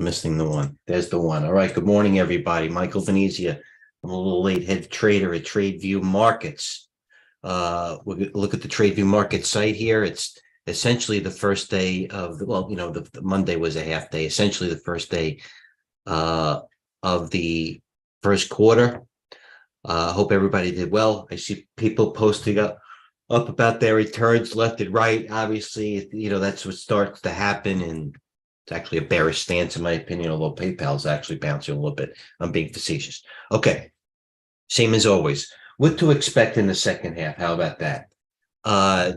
Missing the one. There's the one. All right. Good morning, everybody. Michael Venezia. I'm a little late, head trader at TradeView Markets. We'll look at the TradeView Market site here. It's essentially the first day of the Monday was a half day, essentially the first day of the first quarter. Hope everybody did well. I see people posting up about their returns left and right. Obviously, that's what starts to happen, and it's actually a bearish stance in my opinion, although PayPal's actually bouncing a little bit. I'm being facetious. Okay, same as always. What to expect in the second half? How about that?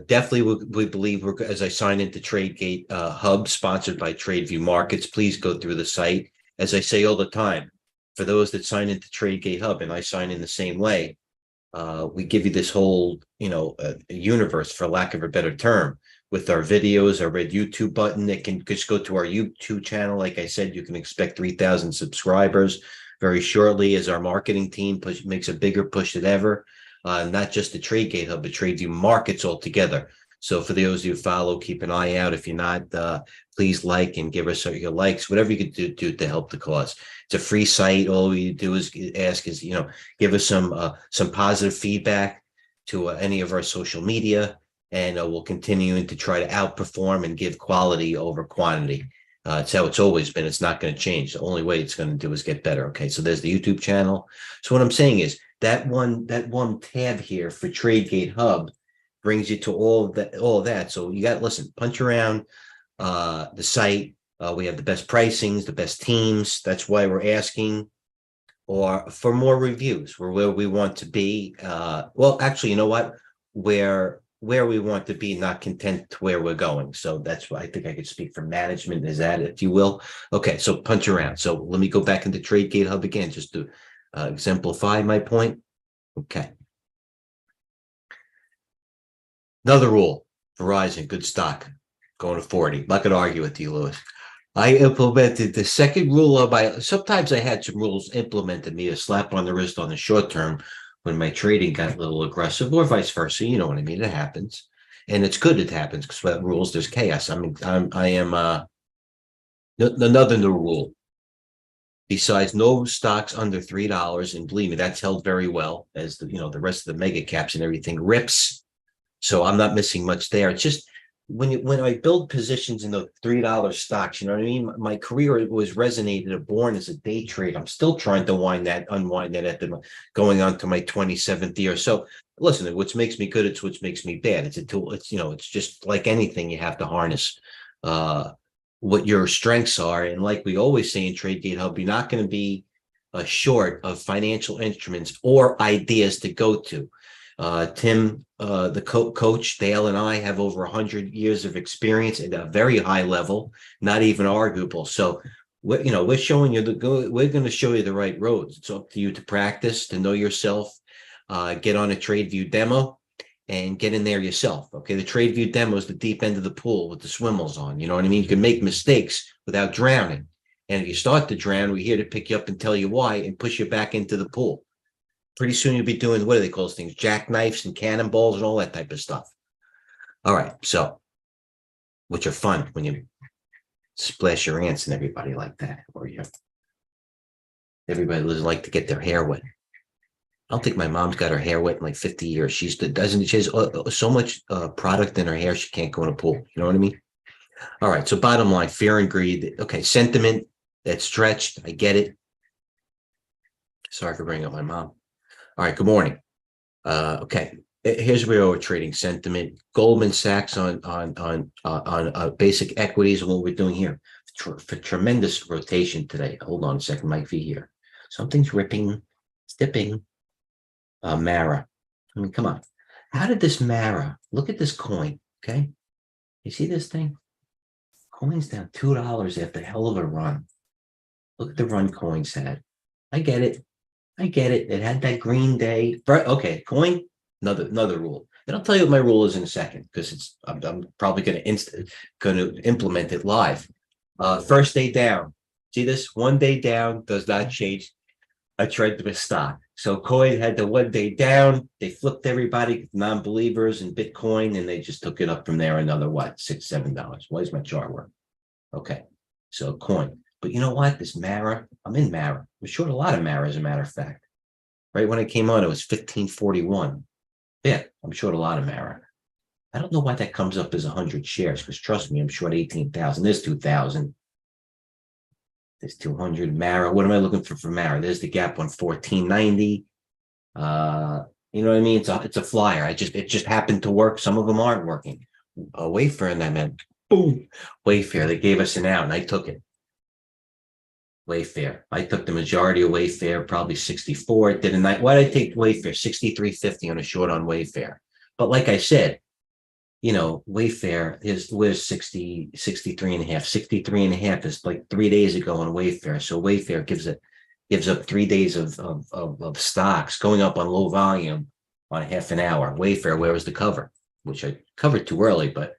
Definitely, we believe as I sign into TradeGate Hub, sponsored by TradeView Markets. Please go through the site. As I say all the time, for those that sign into TradeGate Hub, and I sign in the same way, we give you this whole, universe, for lack of a better term, with our videos, our red YouTube button that can just go to our YouTube channel. Like I said, you can expect 3,000 subscribers very shortly as our marketing team makes a bigger push than ever. Not just the TradeGate Hub, but TradeView Markets altogether. So for those who follow, keep an eye out. If you're not, please like and give us your likes, whatever you can do to help the cause. It's a free site. All you do is give us some positive feedback to any of our social media, and we'll continue to try to outperform and give quality over quantity. It's how it's always been. It's not going to change. The only way it's going to do is get better. Okay, so there's the YouTube channel. So what I'm saying is that one tab here for TradeGate Hub brings you to all of that. So you got, listen, punch around the site. We have the best pricings, the best teams. That's why we're asking for more reviews. We're where we want to be. Well, actually, you know what? Where we want to be, not content to where we're going. So that's why I think I could speak for management, is that, if you will. Okay, so punch around. So let me go back into TradeGate Hub again, just to exemplify my point. Okay. Another rule, Verizon, good stock, going to 40. I'm not going to argue with you, Lewis. I implemented the second rule of sometimes I had some rules implemented me, a slap on the wrist on the short term when my trading got a little aggressive, or vice versa. You know what I mean? It happens. And it's good it happens, because without rules, there's chaos. I am another new rule. Besides, no stocks under $3, and believe me, that's held very well, as the rest of the mega caps and everything rips. So I'm not missing much there. It's just when I build positions in the $3 stocks, you know what I mean? My career was resonated, born as a day trade. I'm still trying to unwind that going on to my 27th year. So listen, what makes me good, it's what makes me bad. It's a tool. It's just like anything, you have to harness what your strengths are. And like we always say in TradeGate Hub, you're not going to be short of financial instruments or ideas to go to. Tim, the coach, Dale, and I have over 100 years of experience at a very high level, not even arguable. So, we're showing you we're going to show you the right roads. It's up to you to practice, to know yourself, get on a TradeView demo, and get in there yourself. Okay, the TradeView demo is the deep end of the pool with the swimmels on. You know what I mean? You can make mistakes without drowning, and if you start to drown, we're here to pick you up and tell you why and push you back into the pool. Pretty soon you'll be doing, what do they call those things? Jackknifes and cannonballs and all that type of stuff. All right. So, which are fun when you splash your aunts and everybody like that, or everybody doesn't like to get their hair wet. I don't think my mom's got her hair wet in like 50 years. She has so much product in her hair, she can't go in a pool. You know what I mean? All right. So bottom line, fear and greed. Okay. Sentiment that's stretched. I get it. Sorry for bringing up my mom. All right, good morning. Okay, here's where we're trading sentiment. Goldman Sachs on basic equities, and what we're doing here for tremendous rotation today. Hold on a second, Mike V here. Something's ripping, stipping. Mara. I mean, come on. How did this Mara? Look at this coin. Okay, you see this thing? Coin's down $2 after a hell of a run. Look at the run coins had. I get it. It had that green day. Okay, coin, another rule. And I'll tell you what my rule is in a second, because I'm probably going to implement it live. First day down. See this? 1 day down does not change a trend of a stock. So coin had the 1 day down. They flipped everybody, non-believers in Bitcoin, and they just took it up from there another $6, $7. Why is my chart work? Okay, so coin. But you know what? This Mara, I'm in Mara. We're short a lot of Mara, as a matter of fact. Right when I came on, it was 1541. Yeah, I'm short a lot of Mara. I don't know why that comes up as 100 shares, because trust me, I'm short 18,000. There's 2,000. There's 200 Mara. What am I looking for Mara? There's the gap on 1490. You know what I mean? It's a flyer. It just happened to work. Some of them aren't working. Wayfair, and I meant boom, Wayfair. They gave us an out, and I took it. Wayfair. I took the majority of Wayfair, probably 64. Did a night. Why did I take Wayfair? 63.50 on a short on Wayfair. But like I said, Wayfair was 60, 63 and a half. 63 and a half is like 3 days ago on Wayfair. So Wayfair gives up 3 days of stocks going up on low volume on half an hour. Wayfair, where was the cover? Which I covered too early, but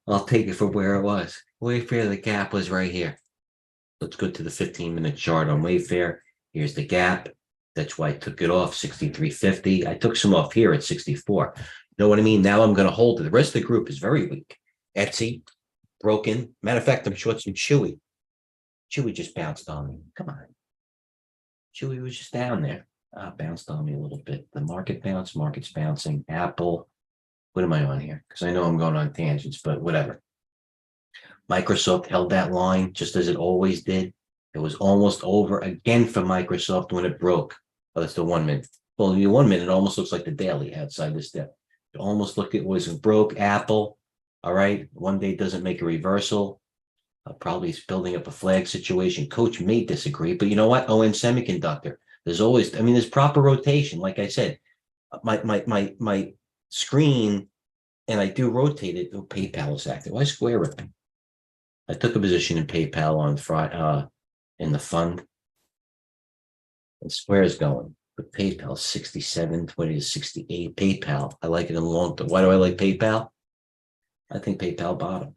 I'll take it for where it was. Wayfair, the gap was right here. Let's go to the 15-minute chart on Wayfair. Here's the gap. That's why I took it off 63.50. I took some off here at 64. You know what I mean? Now I'm going to hold it. The rest of the group is very weak. Etsy, broken. Matter of fact, I'm short some Chewy. Chewy just bounced on me. Come on. Chewy was just down there. Bounced on me a little bit. The market bounced. Market's bouncing. Apple. What am I on here? Because I know I'm going on tangents, but whatever. Microsoft held that line just as it always did. It was almost over again for Microsoft when it broke. Oh, that's the 1 minute. Well, the 1 minute almost looks like the daily outside this step. It almost looked it was broke. Apple. All right. One day doesn't make a reversal. Probably it's building up a flag situation. Coach may disagree, but you know what? ON Semiconductor. There's proper rotation. Like I said, my screen, and I do rotate it. Oh, PayPal is active. Why square ripping? I took a position in PayPal on Friday, in the fund. And Square is going. But PayPal 67.20 to 68. PayPal, I like it in the long term. Why do I like PayPal? I think PayPal bottomed.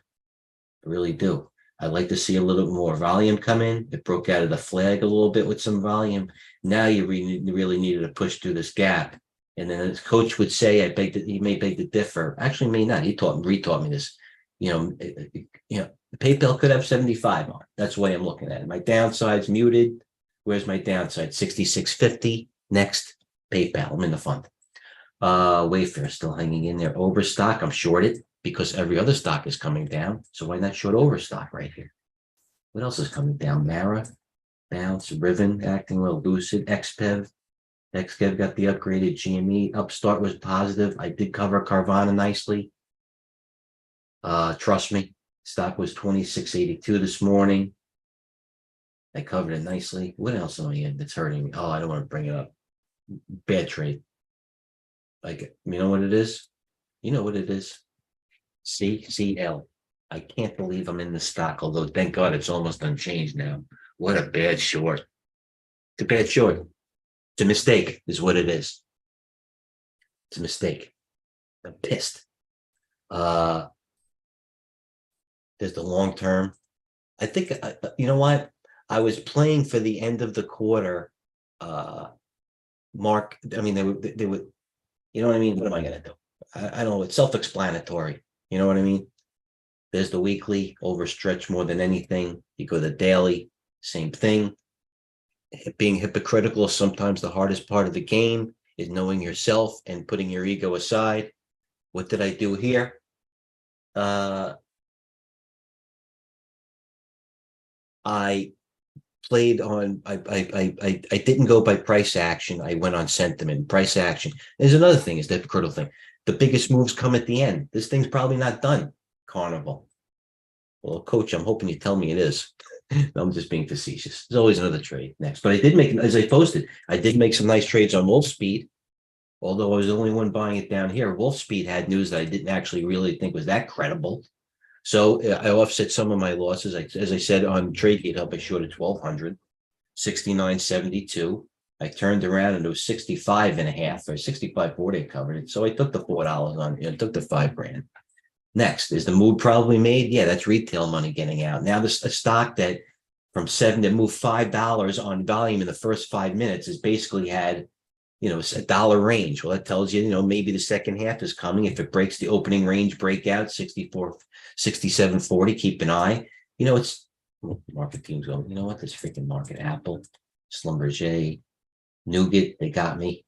I really do. I'd like to see a little more volume come in. It broke out of the flag a little bit with some volume. Now you really needed to push through this gap. And then as coach would say, he may beg to differ. Actually, may not. He retaught me this. PayPal could have 75 on. That's the way I'm looking at it. My downside's muted. Where's my downside? 66.50. Next, PayPal. I'm in the fund. Wayfair still hanging in there. Overstock, I'm shorted because every other stock is coming down. So why not short Overstock right here? What else is coming down? Mara, Bounce, Riven, acting well. Lucid, XPEV. XPEV got the upgraded GME. Upstart was positive. I did cover Carvana nicely. Trust me, stock was 26.82 this morning. I covered it nicely. What else am I in that's hurting me? Oh, I don't want to bring it up. Bad trade. Like, you know what it is? You know what it is? CCL. I can't believe I'm in the stock, although thank God it's almost unchanged now. What a bad short. It's a bad short. It's a mistake, is what it is. It's a mistake. I'm pissed. There's the long term. I think, you know what? I was playing for the end of the quarter. Mark, I mean, they would, you know what I mean? What am I going to do? I don't know. It's self-explanatory. You know what I mean? There's the weekly, overstretched more than anything. You go to the daily, same thing. Being hypocritical is sometimes the hardest part of the game, is knowing yourself and putting your ego aside. What did I do here? I played on, I didn't go by price action. I went on sentiment. Price action. There's another thing, is the hypocritical thing. The biggest moves come at the end. This thing's probably not done. Carnival. Well, coach, I'm hoping you tell me it is. I'm just being facetious. There's always another trade next. But I did make, as I posted, I did make some nice trades on Wolfspeed. Although I was the only one buying it down here. Wolfspeed had news that I didn't actually really think was that credible. So I offset some of my losses. As I said on TradeGATEHub, I shorted 1,200, 69.72. I turned around and it was 65 and a half or 65.40. I covered it. So I took the $4 on it. I took the $5,000. Next, is the move probably made? Yeah, that's retail money getting out. Now this a stock that from $7 that moved $5 on volume in the first 5 minutes has basically had, a dollar range. Well, that tells you, maybe the second half is coming. If it breaks the opening range breakout, 64, 67.40, keep an eye. It's Market teams go, you know what? This freaking market, Apple, Schlumberger, Nougat, they got me.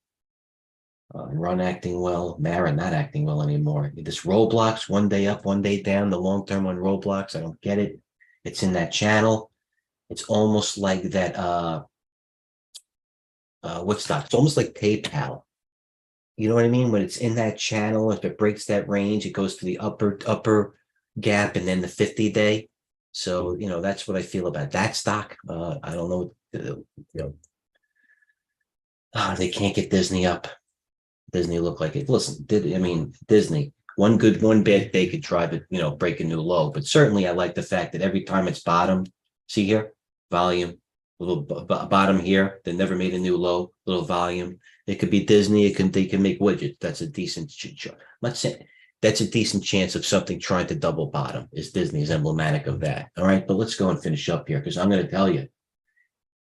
Run acting well, Mara not acting well anymore. This Roblox, one day up, one day down. The long term on Roblox, I don't get it. It's in that channel. It's almost like that. What's that? It's almost like PayPal. You know what I mean? When it's in that channel, if it breaks that range, it goes to the upper gap and then the 50-day. So that's what I feel about that stock. I don't know. They can't get Disney up. Disney looked like it. Listen, Disney, one good, one bad day could try to, break a new low. But certainly I like the fact that every time it's bottomed, see here, volume, little bottom here, they never made a new low, little volume. It could be Disney, they can make widgets. That's a decent let's say that's a decent chance of something trying to double bottom. Is Disney is emblematic of that. All right, but let's go and finish up here because I'm going to tell you.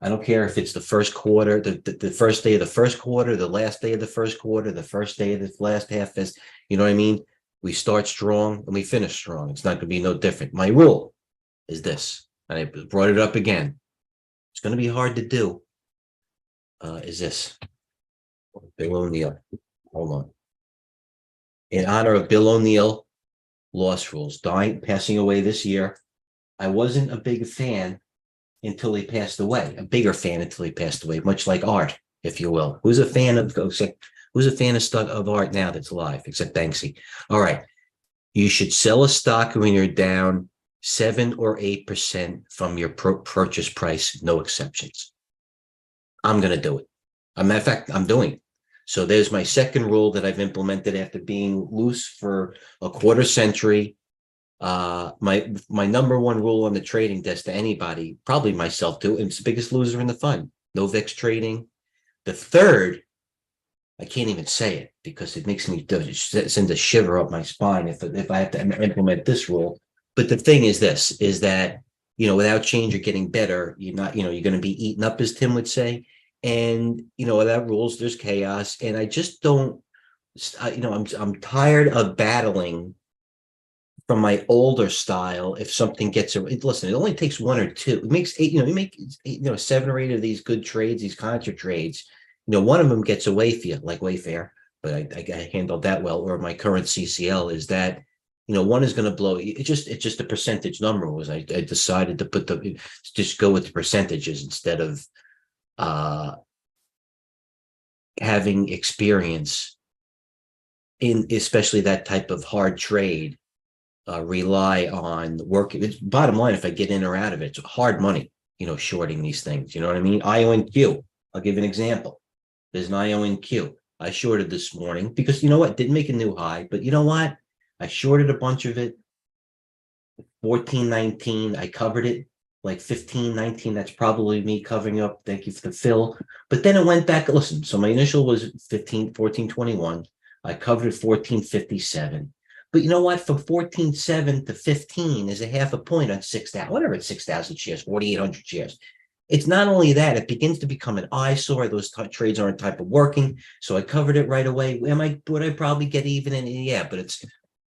I don't care if it's the first quarter, the first day of the first quarter, the last day of the first quarter, the first day of the last half is, you know what I mean? We start strong and we finish strong. It's not going to be no different. My rule is this, and I brought it up again. It's going to be hard to do. Is this Bill O'Neill? Hold on. In honor of Bill O'Neill, loss rules, passing away this year. I wasn't a big fan until he passed away, a bigger fan until he passed away, much like art, if you will. Who's a fan of art now that's alive, except Banksy? All right. You should sell a stock when you're down 7 or 8% from your purchase price, no exceptions. I'm going to do it. As a matter of fact, I'm doing it. So there's my second rule that I've implemented after being loose for a quarter century. My number one rule on the trading desk to anybody, probably myself too, and it's the biggest loser in the fund. No VIX trading. The third, I can't even say it because it makes me send a shiver up my spine if I have to implement this rule. But the thing is this, is that, without change or getting better, you're going to be eaten up, as Tim would say. And, without rules, there's chaos. And I just don't, I'm tired of battling from my older style. If something gets listen, it only takes one or two. It makes 8, you make 7 or 8 of these good trades, these contra trades. One of them gets away for you, like Wayfair, but I handled that well. Or my current CCL is that, one is going to blow. It's just a percentage number. I decided to just go with the percentages instead of having experience in especially that type of hard trade. Rely on work. It's bottom line, if I get in or out of it, it's hard money, shorting these things. You know what I mean? IONQ. I'll give you an example. There's an IONQ. I shorted this morning because you know what? Didn't make a new high, but you know what? I shorted a bunch of it. 14.19. I covered it like 15.19. That's probably me covering up. Thank you for the fill. But then it went back. Listen, so my initial was 14.21. I covered 14.57. But you know what? From 14.7 to 15 is a half a point on 6,000, whatever it's 6,000 shares, 4,800 shares. It's not only that, it begins to become an eyesore. Those trades aren't type of working. So I covered it right away. Would I probably get even in? Yeah, but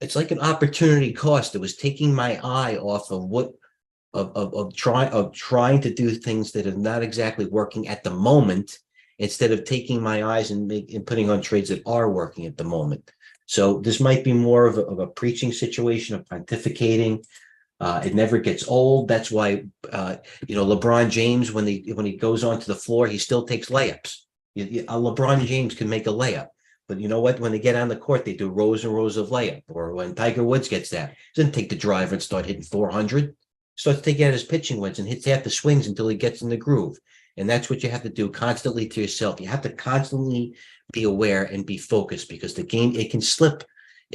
it's like an opportunity cost. It was taking my eye off of trying to do things that are not exactly working at the moment, instead of taking my eyes and putting on trades that are working at the moment. So this might be more of a preaching situation, of pontificating. It never gets old. That's why, LeBron James, when he goes onto the floor, he still takes layups. LeBron James can make a layup, but you know what? When they get on the court, they do rows and rows of layup. Or when Tiger Woods gets that, he doesn't take the driver and start hitting 400. Starts taking out his pitching wedge and hits half the swings until he gets in the groove. And that's what you have to do constantly to yourself. You have to constantly be aware and be focused, because the game, it can slip.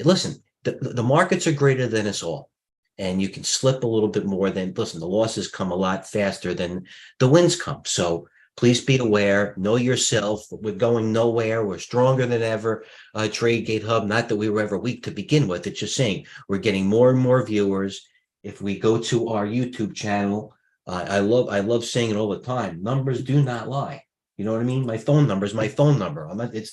Listen, the markets are greater than us all. And you can slip a little bit more than, listen, the losses come a lot faster than the wins come. So please be aware, know yourself. We're going nowhere. We're stronger than ever. TradeGATEHub, not that we were ever weak to begin with. It's just saying we're getting more and more viewers. If we go to our YouTube channel, I love saying it all the time. Numbers do not lie. You know what I mean? My phone number is my phone number.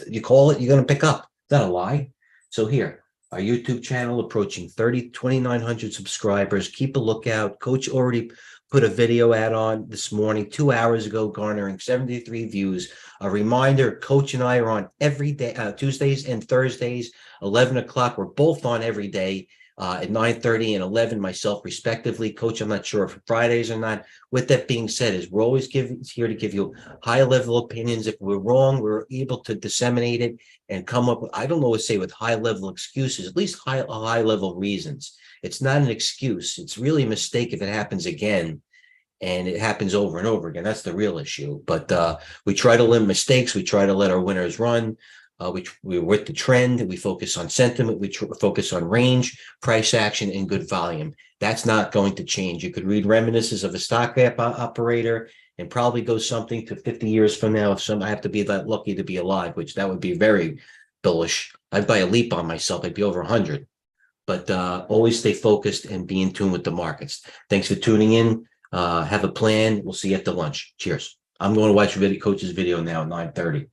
You call it, you're going to pick up. It's not a lie. So here, our YouTube channel approaching 2,900 subscribers. Keep a lookout. Coach already put a video ad on this morning, 2 hours ago, garnering 73 views. A reminder, Coach and I are on every day, Tuesdays and Thursdays, 11 o'clock. We're both on every day at 9:30 and 11, myself respectively. Coach, I'm not sure if Fridays or not. With that being said, is we're always here to give you high level opinions. If we're wrong, we're able to disseminate it and come up with, I don't know what to say, with high level excuses, at least high level reasons. It's not an excuse. It's really a mistake if it happens again, and it happens over and over again. That's the real issue. But we try to limit mistakes. We try to let our winners run. We're with the trend. We focus on sentiment. We focus on range, price action, and good volume. That's not going to change. You could read reminiscences of a stock app operator and probably go something to 50 years from now. If I have to be that lucky to be alive, which that would be very bullish. I'd buy a leap on myself. I'd be over 100. But always stay focused and be in tune with the markets. Thanks for tuning in. Have a plan. We'll see you at the lunch. Cheers. I'm going to watch Coach's video now at 9:30.